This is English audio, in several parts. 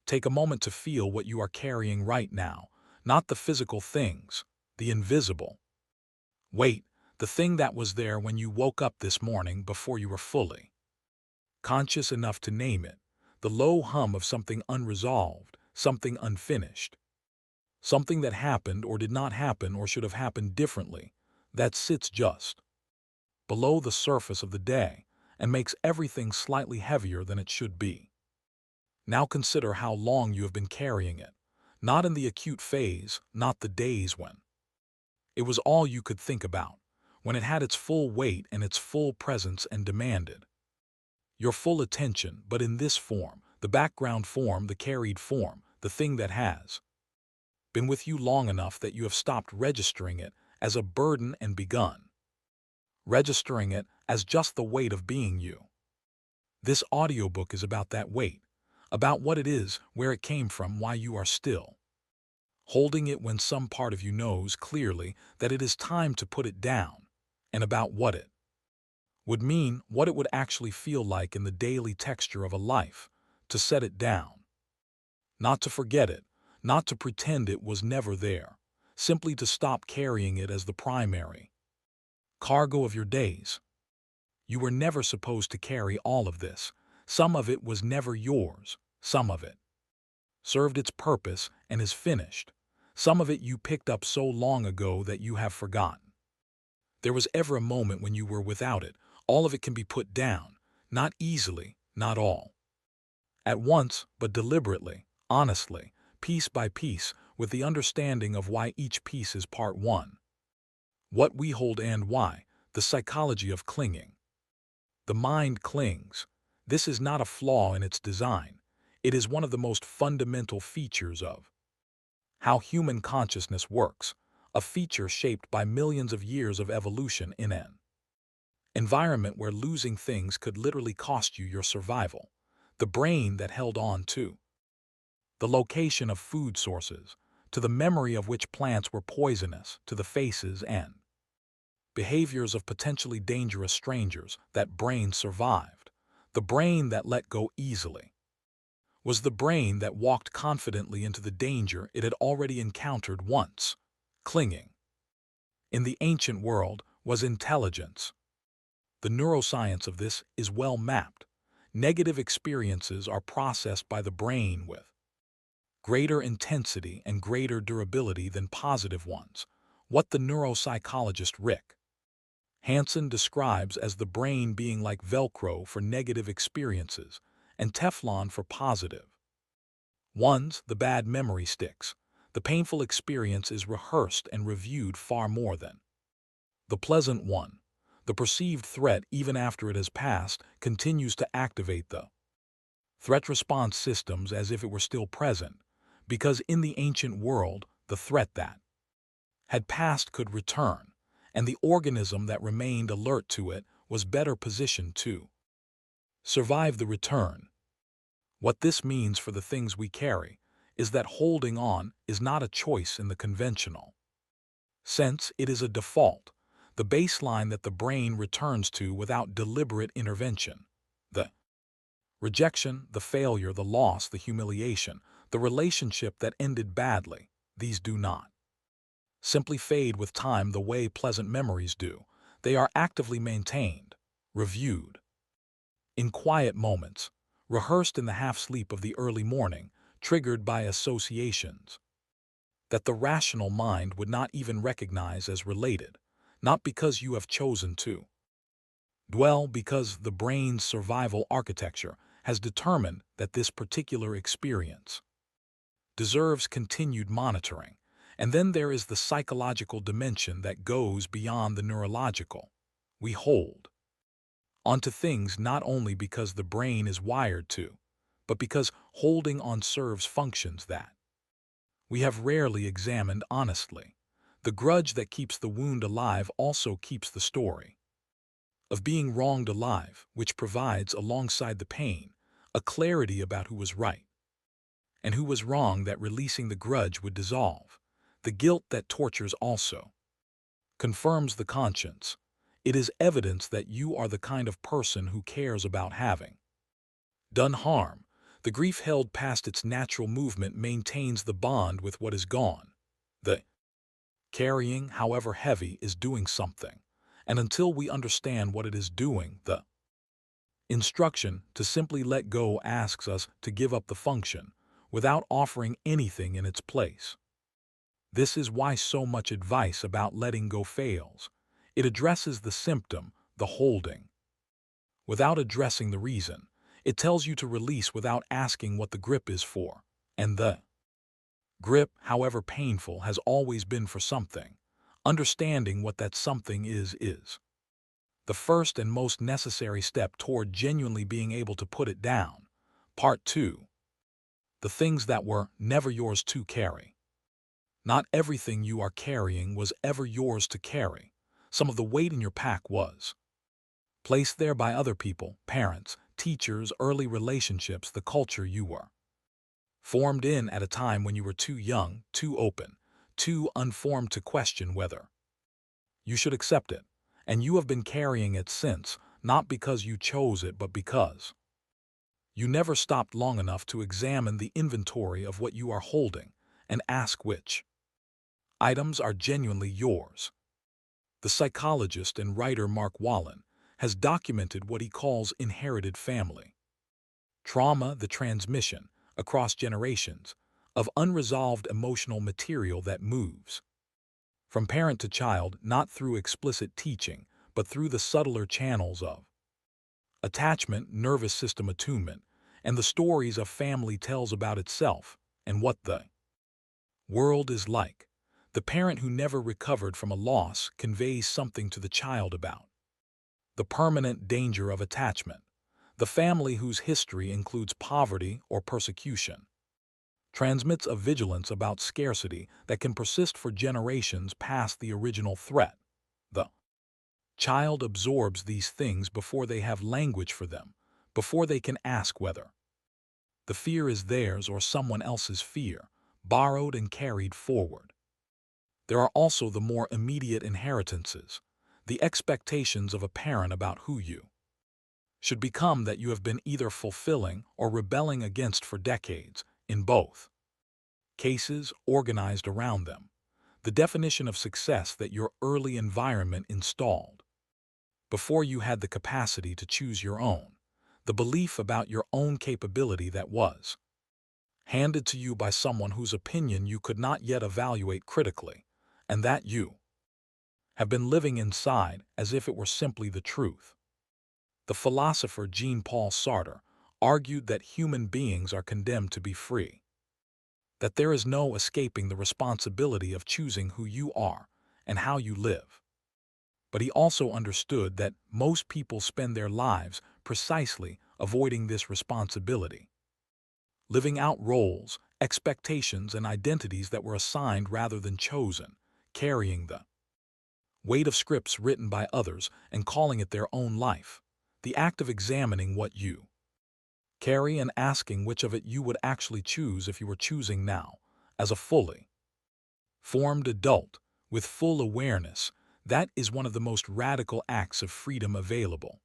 Take a moment to feel what you are carrying right now, not the physical things, the invisible. Wait, the thing that was there when you woke up this morning before you were fully conscious enough to name it, the low hum of something unresolved, something unfinished, something that happened or did not happen or should have happened differently, that sits just below the surface of the day and makes everything slightly heavier than it should be. Now consider how long you have been carrying it, not in the acute phase, not the days when it was all you could think about, when it had its full weight and its full presence and demanded your full attention, but in this form, the background form, the carried form, the thing that has been with you long enough that you have stopped registering it as a burden and begun registering it as just the weight of being you. This audiobook is about that weight, about what it is, where it came from, why you are still holding it when some part of you knows clearly that it is time to put it down, and about what it would mean, what it would actually feel like in the daily texture of a life, to set it down. Not to forget it, not to pretend it was never there, simply to stop carrying it as the primary cargo of your days. You were never supposed to carry all of this. Some of it was never yours. Some of it served its purpose and is finished. Some of it you picked up so long ago that you have forgotten. There was ever a moment when you were without it. All of it can be put down, not easily, not all at once, but deliberately, honestly, piece by piece, with the understanding of why each piece is part one. What we hold and why, the psychology of clinging. The mind clings. This is not a flaw in its design. It is one of the most fundamental features of how human consciousness works, a feature shaped by millions of years of evolution in an environment where losing things could literally cost you your survival. The brain that held on to the location of food sources, to the memory of which plants were poisonous, to the faces and behaviors of potentially dangerous strangers, that brain survived. The brain that let go easily was the brain that walked confidently into the danger it had already encountered once. Clinging, in the ancient world, was intelligence. The neuroscience of this is well mapped. Negative experiences are processed by the brain with greater intensity and greater durability than positive ones, what the neuropsychologist Rick Hansen describes as the brain being like Velcro for negative experiences and Teflon for positive ones. The bad memory sticks. The painful experience is rehearsed and reviewed far more than the pleasant one. The perceived threat, even after it has passed, continues to activate the threat response systems as if it were still present, because in the ancient world, the threat that had passed could return, and the organism that remained alert to it was better positioned to survive the return. What this means for the things we carry is that holding on is not a choice in the conventional sense. It is a default, the baseline that the brain returns to without deliberate intervention. The rejection, the failure, the loss, the humiliation, the relationship that ended badly, these do not simply fade with time the way pleasant memories do. They are actively maintained, reviewed, in quiet moments, rehearsed in the half-sleep of the early morning, triggered by associations that the rational mind would not even recognize as related, not because you have chosen to dwell, because the brain's survival architecture has determined that this particular experience deserves continued monitoring. And then there is the psychological dimension that goes beyond the neurological. We hold onto things not only because the brain is wired to, but because holding on serves functions that we have rarely examined honestly. The grudge that keeps the wound alive also keeps the story of being wronged alive, which provides, alongside the pain, a clarity about who was right and who was wrong that releasing the grudge would dissolve. The guilt that tortures also confirms the conscience. It is evidence that you are the kind of person who cares about having done harm. The The grief held past its natural movement maintains the bond with what is gone. The carrying, however heavy, is doing something, and until we understand what it is doing, the instruction to simply let go asks us to give up the function without offering anything in its place. This is why so much advice about letting go fails. It addresses the symptom, the holding, without addressing the reason. It tells you to release without asking what the grip is for. And the grip, however painful, has always been for something. Understanding what that something is the first and most necessary step toward genuinely being able to put it down. Part 2. The things that were never yours to carry. Not everything you are carrying was ever yours to carry. Some of the weight in your pack was placed there by other people, parents, teachers, early relationships, the culture you were formed in at a time when you were too young, too open, too unformed to question whether you should accept it. And you have been carrying it since, not because you chose it, but because you never stopped long enough to examine the inventory of what you are holding and ask which items are genuinely yours. The psychologist and writer Mark Wallen has documented what he calls inherited family trauma, the transmission, across generations, of unresolved emotional material that moves from parent to child, not through explicit teaching, but through the subtler channels of attachment, nervous system attunement, and the stories a family tells about itself and what the world is like. The parent who never recovered from a loss conveys something to the child about the permanent danger of attachment. The family whose history includes poverty or persecution transmits a vigilance about scarcity that can persist for generations past the original threat. The child absorbs these things before they have language for them, before they can ask whether the fear is theirs or someone else's fear, borrowed and carried forward. There are also the more immediate inheritances, the expectations of a parent about who you should become that you have been either fulfilling or rebelling against for decades, in both cases organized around them. The definition of success that your early environment installed before you had the capacity to choose your own, the belief about your own capability that was handed to you by someone whose opinion you could not yet evaluate critically, and that you have been living inside as if it were simply the truth. The philosopher Jean-Paul Sartre argued that human beings are condemned to be free, that there is no escaping the responsibility of choosing who you are and how you live. But he also understood that most people spend their lives precisely avoiding this responsibility, living out roles, expectations, and identities that were assigned rather than chosen, carrying the weight of scripts written by others and calling it their own life. The act of examining what you carry and asking which of it you would actually choose if you were choosing now, as a fully formed adult, with full awareness, that is one of the most radical acts of freedom available.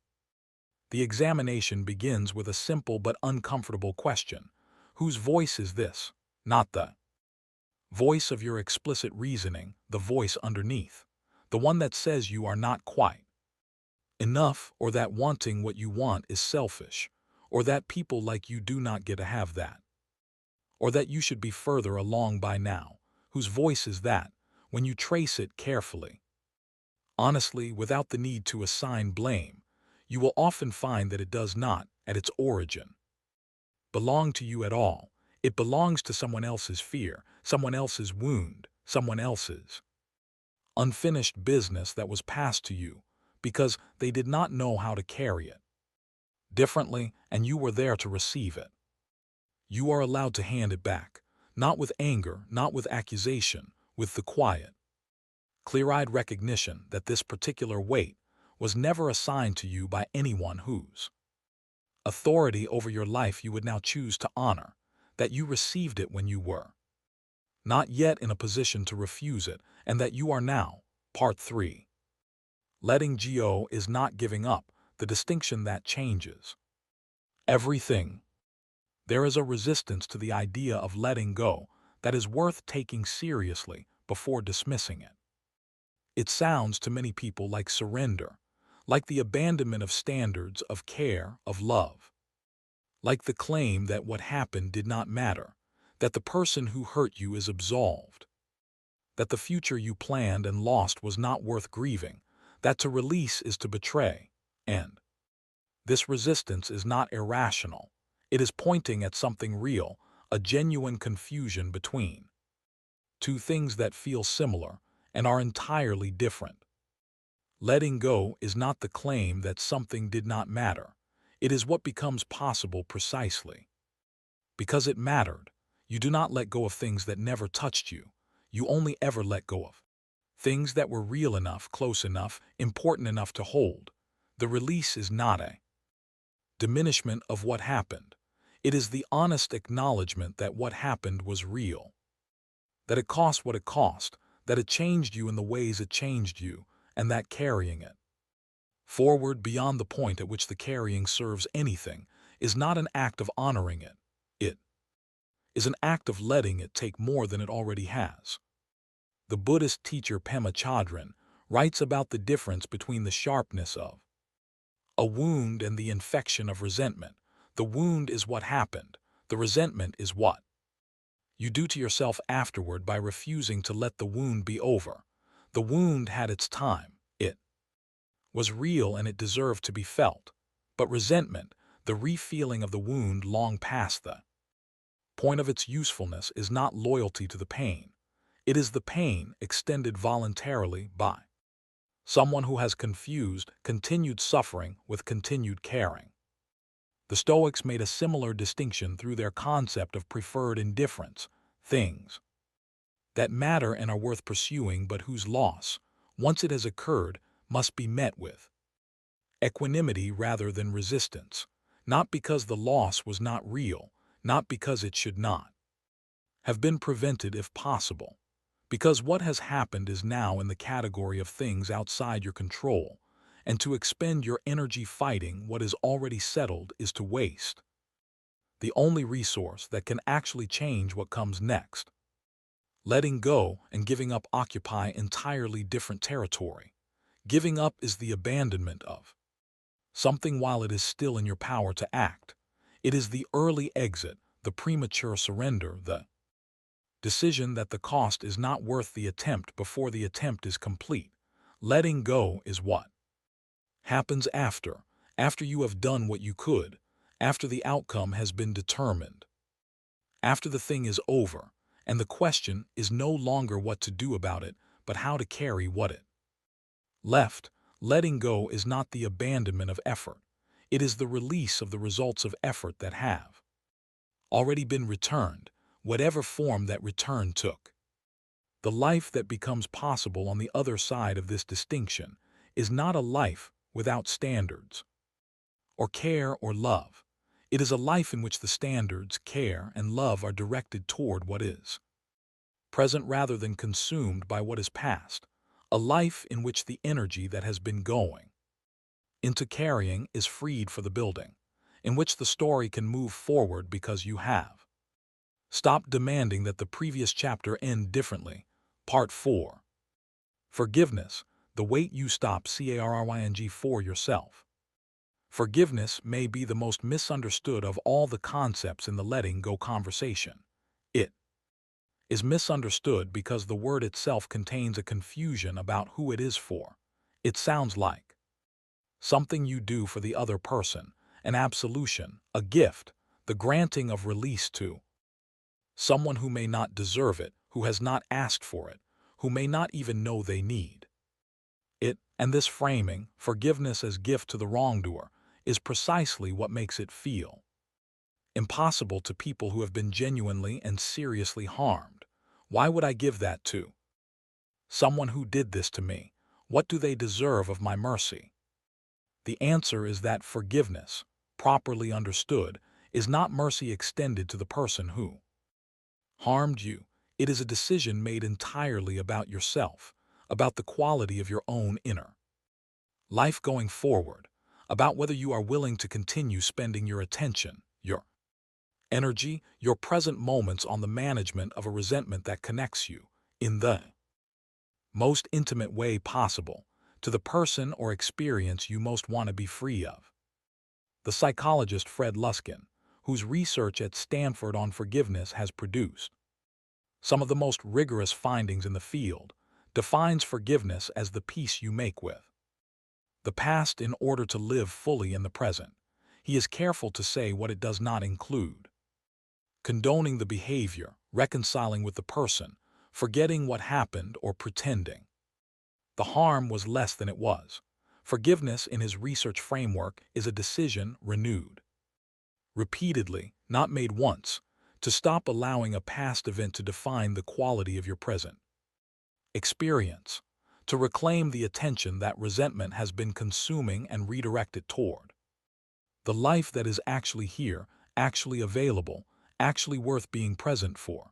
The examination begins with a simple but uncomfortable question. Whose voice is this? Not the voice of your explicit reasoning, the voice underneath, the one that says you are not quite enough, or that wanting what you want is selfish, or that people like you do not get to have that, or that you should be further along by now. Whose voice is that? When you trace it carefully, honestly, without the need to assign blame, you will often find that it does not, at its origin, belong to you at all. It belongs to someone else's fear, someone else's wound, someone else's unfinished business that was passed to you because they did not know how to carry it differently, and you were there to receive it. You are allowed to hand it back, not with anger, not with accusation, with the quiet, clear-eyed recognition that this particular weight was never assigned to you by anyone whose authority over your life you would now choose to honor, that you received it when you were not yet in a position to refuse it, and that you are now. Part 3. Letting go is not giving up, the distinction that changes everything. There is a resistance to the idea of letting go that is worth taking seriously before dismissing it. It sounds to many people like surrender, like the abandonment of standards, of care, of love, like the claim that what happened did not matter, that the person who hurt you is absolved, that the future you planned and lost was not worth grieving, that to release is to betray. And this resistance is not irrational. It is pointing at something real, a genuine confusion between two things that feel similar and are entirely different. Letting go is not the claim that something did not matter. It is what becomes possible precisely because it mattered. You do not let go of things that never touched you. You only ever let go of things that were real enough, close enough, important enough to hold. The release is not a diminishment of what happened. It is the honest acknowledgement that what happened was real, that it cost what it cost, that it changed you in the ways it changed you, and that carrying it forward beyond the point at which the carrying serves anything is not an act of honoring it. It is an act of letting it take more than it already has. The Buddhist teacher Pema Chodron writes about the difference between the sharpness of a wound and the infection of resentment. The wound is what happened. The resentment is what you do to yourself afterward by refusing to let the wound be over. The wound had its time. It was real and it deserved to be felt. But resentment, the re-feeling of the wound long past the point of its usefulness, is not loyalty to the pain. It is the pain extended voluntarily by someone who has confused continued suffering with continued caring. The Stoics made a similar distinction through their concept of preferred indifference, things that matter and are worth pursuing but whose loss, once it has occurred, must be met with equanimity rather than resistance, not because the loss was not real, not because it should not have been prevented if possible, because what has happened is now in the category of things outside your control, and to expend your energy fighting what is already settled is to waste the only resource that can actually change what comes next. Letting go and giving up occupy entirely different territory. Giving up is the abandonment of something while it is still in your power to act. It is the early exit, the premature surrender, the decision that the cost is not worth the attempt before the attempt is complete. Letting go is what happens after you have done what you could, after the outcome has been determined, after the thing is over, and the question is no longer what to do about it, but how to carry what it left. Letting go is not the abandonment of effort. It is the release of the results of effort that have already been returned, whatever form that return took. The life that becomes possible on the other side of this distinction is not a life without standards, or care or love. It is a life in which the standards, care, and love are directed toward what is present rather than consumed by what is past. A life in which the energy that has been going into carrying is freed for the building, in which the story can move forward because you have stopped demanding that the previous chapter end differently. Part 4. Forgiveness, the weight you stop carrying for yourself. Forgiveness may be the most misunderstood of all the concepts in the letting go conversation. It is misunderstood because the word itself contains a confusion about who it is for. It sounds like something you do for the other person, an absolution, a gift, the granting of release to someone who may not deserve it, who has not asked for it, who may not even know they need it. And this framing, forgiveness as gift to the wrongdoer, is precisely what makes it feel impossible to people who have been genuinely and seriously harmed. Why would I give that to someone who did this to me? What do they deserve of my mercy? The answer is that forgiveness, properly understood, is not mercy extended to the person who harmed you. It is a decision made entirely about yourself, about the quality of your own inner life going forward, about whether you are willing to continue spending your attention, your Energy, your present moments on the management of a resentment that connects you, in the most intimate way possible, to the person or experience you most want to be free of. The psychologist Fred Luskin, whose research at Stanford on forgiveness has produced some of the most rigorous findings in the field, defines forgiveness as the peace you make with the past in order to live fully in the present. He is careful to say what it does not include. Condoning the behavior, reconciling with the person, forgetting what happened, or pretending the harm was less than it was. Forgiveness, in his research framework, is a decision renewed repeatedly, not made once, to stop allowing a past event to define the quality of your present experience, to reclaim the attention that resentment has been consuming and redirect it toward the life that is actually here, actually available, actually worth being present for.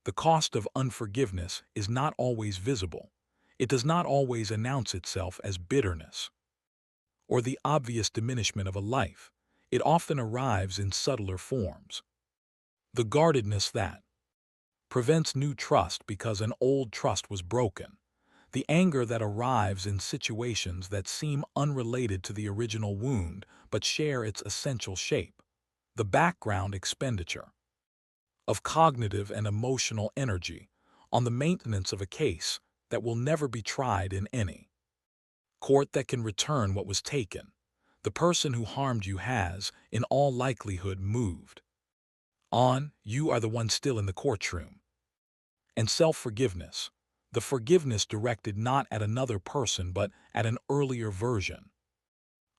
The cost of unforgiveness is not always visible. It does not always announce itself as bitterness or the obvious diminishment of a life. It often arrives in subtler forms. The guardedness that prevents new trust because an old trust was broken. The anger that arrives in situations that seem unrelated to the original wound but share its essential shape. The background expenditure of cognitive and emotional energy on the maintenance of a case that will never be tried in any court that can return what was taken. The person who harmed you has, in all likelihood, moved on. You are the one still in the courtroom. And self-forgiveness, the forgiveness directed not at another person but at an earlier version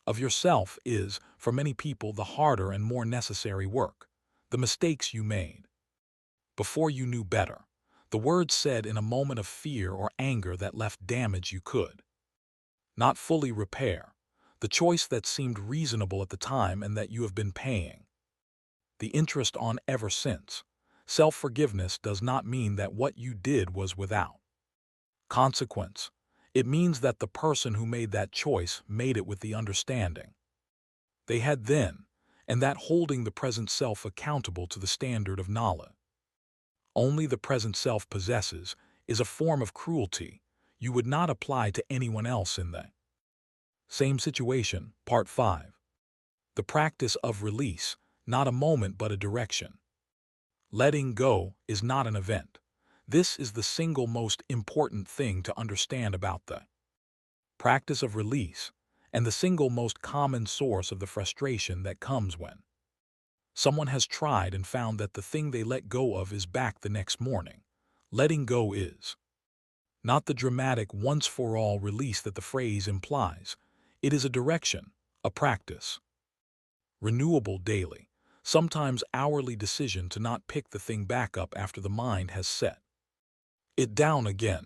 of yourself, is, for many people, the harder and more necessary work. The mistakes you made before you knew better, the words said in a moment of fear or anger that left damage you could not fully repair, the choice that seemed reasonable at the time and that you have been paying the interest on ever since. Self-forgiveness does not mean that what you did was without consequence. It means that the person who made that choice made it with the understanding they had then, and that holding the present self accountable to the standard of knowledge only the present self possesses is a form of cruelty you would not apply to anyone else in the same situation. Part 5. The practice of release, not a moment but a direction. Letting go is not an event. This is the single most important thing to understand about the practice of release, and the single most common source of the frustration that comes when someone has tried and found that the thing they let go of is back the next morning. Letting go is not the dramatic once-for-all release that the phrase implies. It is a direction, a practice, renewable daily, sometimes hourly decision to not pick the thing back up after the mind has set it down again.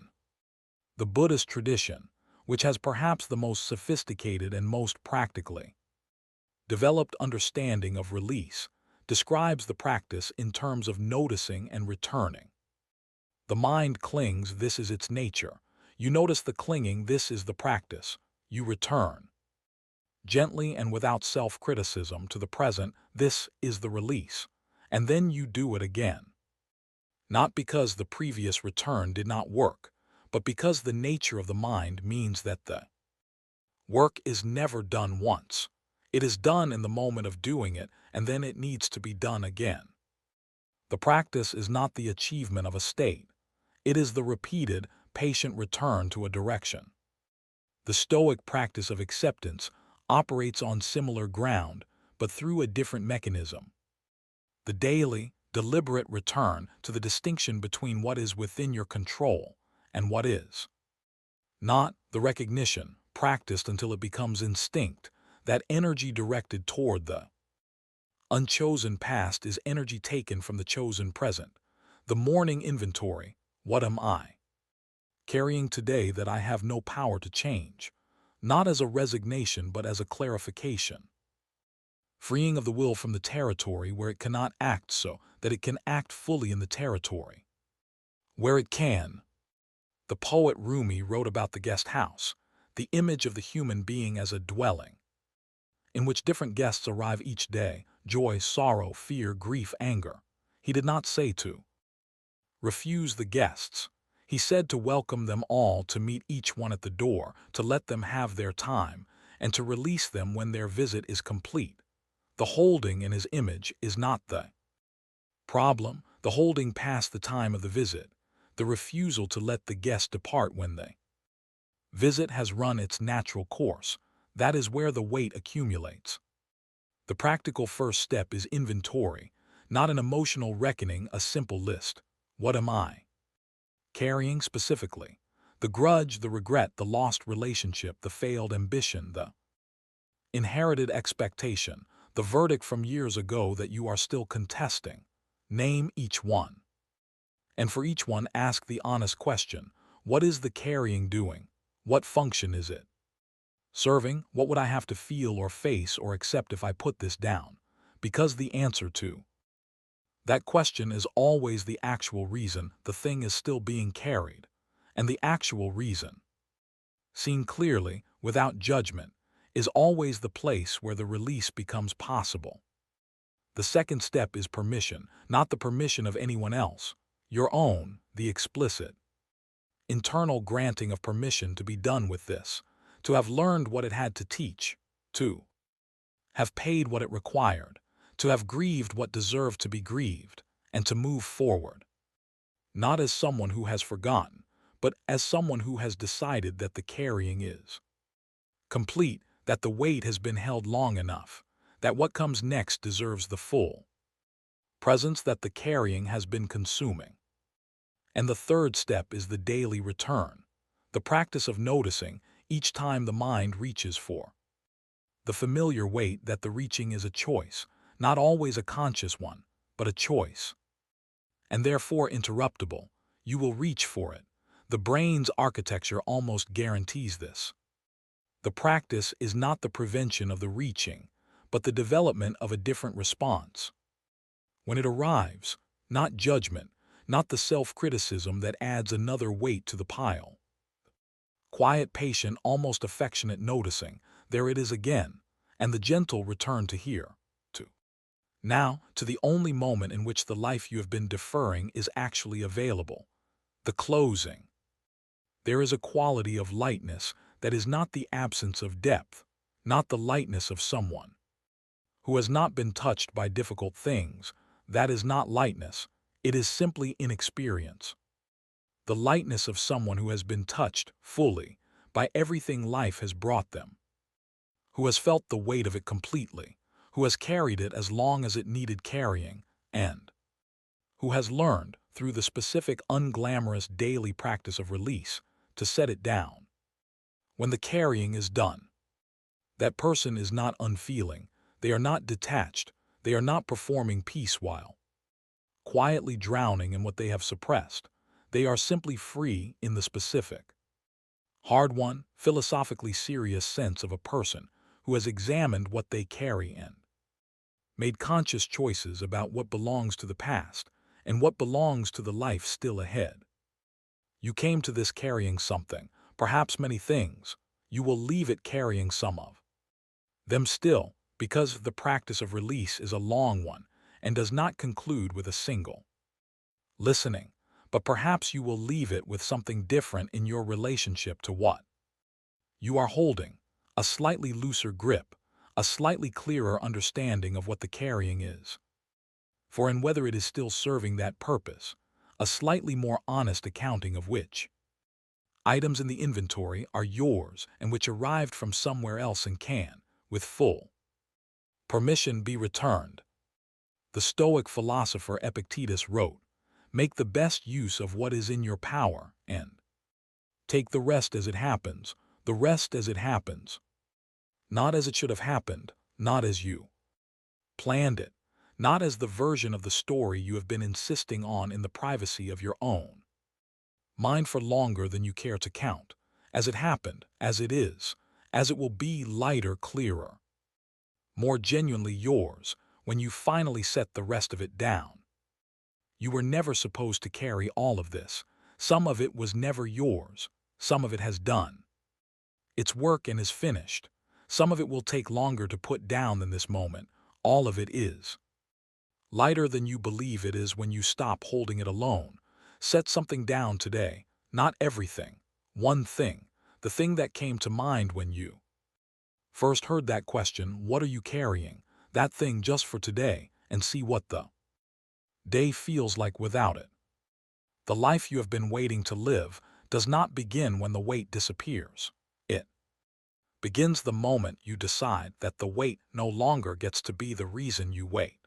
The Buddhist tradition, which has perhaps the most sophisticated and most practically developed understanding of release, describes the practice in terms of noticing and returning. The mind clings, this is its nature. You notice the clinging, this is the practice. You return gently and without self-criticism to the present, this is the release. And then you do it again. Not because the previous return did not work, but because the nature of the mind means that the work is never done once. It is done in the moment of doing it, and then it needs to be done again. The practice is not the achievement of a state. It is the repeated, patient return to a direction. The Stoic practice of acceptance operates on similar ground, but through a different mechanism. The daily, deliberate return to the distinction between what is within your control and what is not, the recognition, practiced until it becomes instinct, that energy directed toward the unchosen past is energy taken from the chosen present. The morning inventory, what am I carrying today that I have no power to change? Not as a resignation but as a clarification. Freeing of the will from the territory where it cannot act so that it can act fully in the territory where it can. The poet Rumi wrote about the guest house, the image of the human being as a dwelling in which different guests arrive each day, joy, sorrow, fear, grief, anger. He did not say to refuse the guests. He said to welcome them all, to meet each one at the door, to let them have their time, and to release them when their visit is complete. The holding in his image is not the problem, the holding past the time of the visit, the refusal to let the guest depart when the visit has run its natural course. That is where the weight accumulates. The practical first step is inventory, not an emotional reckoning, a simple list. What am I carrying specifically? The grudge, the regret, the lost relationship, the failed ambition, the inherited expectation, the verdict from years ago that you are still contesting. Name each one. And for each one, ask the honest question: what is the carrying doing? What function is it serving? What would I have to feel or face or accept if I put this down? Because the answer to that question is always the actual reason the thing is still being carried. And the actual reason, seen clearly, without judgment, is always the place where the release becomes possible. The second step is permission, not the permission of anyone else, your own, the explicit, internal granting of permission to be done with this, to have learned what it had to teach, to have paid what it required, to have grieved what deserved to be grieved, and to move forward. Not as someone who has forgotten, but as someone who has decided that the carrying is complete, that the weight has been held long enough, that what comes next deserves the full presence that the carrying has been consuming. And the third step is the daily return, the practice of noticing each time the mind reaches for the familiar weight, that the reaching is a choice, not always a conscious one, but a choice, and therefore interruptible. You will reach for it. The brain's architecture almost guarantees this. The practice is not the prevention of the reaching, but the development of a different response. When it arrives, not judgment, not the self-criticism that adds another weight to the pile. Quiet, patient, almost affectionate noticing, there it is again, and the gentle return to here, to now, to the only moment in which the life you have been deferring is actually available, the closing. There is a quality of lightness that is not the absence of depth, not the lightness of someone who has not been touched by difficult things. That is not lightness, it is simply inexperience. The lightness of someone who has been touched fully by everything life has brought them, who has felt the weight of it completely, who has carried it as long as it needed carrying, and who has learned, through the specific unglamorous daily practice of release, to set it down. When the carrying is done, that person is not unfeeling, they are not detached, they are not performing peace while quietly drowning in what they have suppressed. They are simply free in the specific, hard-won, philosophically serious sense of a person who has examined what they carry and made conscious choices about what belongs to the past and what belongs to the life still ahead. You came to this carrying something, perhaps many things. You will leave it carrying some of them still, because the practice of release is a long one and does not conclude with a single listening, but perhaps you will leave it with something different in your relationship to what you are holding, a slightly looser grip, a slightly clearer understanding of what the carrying is, for and whether it is still serving that purpose, a slightly more honest accounting of which items in the inventory are yours and which arrived from somewhere else and can, with full permission, be returned. The Stoic philosopher Epictetus wrote, "Make the best use of what is in your power, and take the rest as it happens, the rest as it happens. Not as it should have happened, not as you planned it, not as the version of the story you have been insisting on in the privacy of your own mind for longer than you care to count, as it happened, as it is, as it will be, lighter, clearer, more genuinely yours, when you finally set the rest of it down. You were never supposed to carry all of this. Some of it was never yours. Some of it has done its work and is finished. Some of it will take longer to put down than this moment, All of it is. Lighter than you believe it is when you stop holding it alone. Set something down today, not everything. One thing, the thing that came to mind when you first heard that question, what are you carrying? That thing just for today, and see what the day feels like without it. The life you have been waiting to live does not begin when the weight disappears. It begins the moment you decide that the weight no longer gets to be the reason you wait.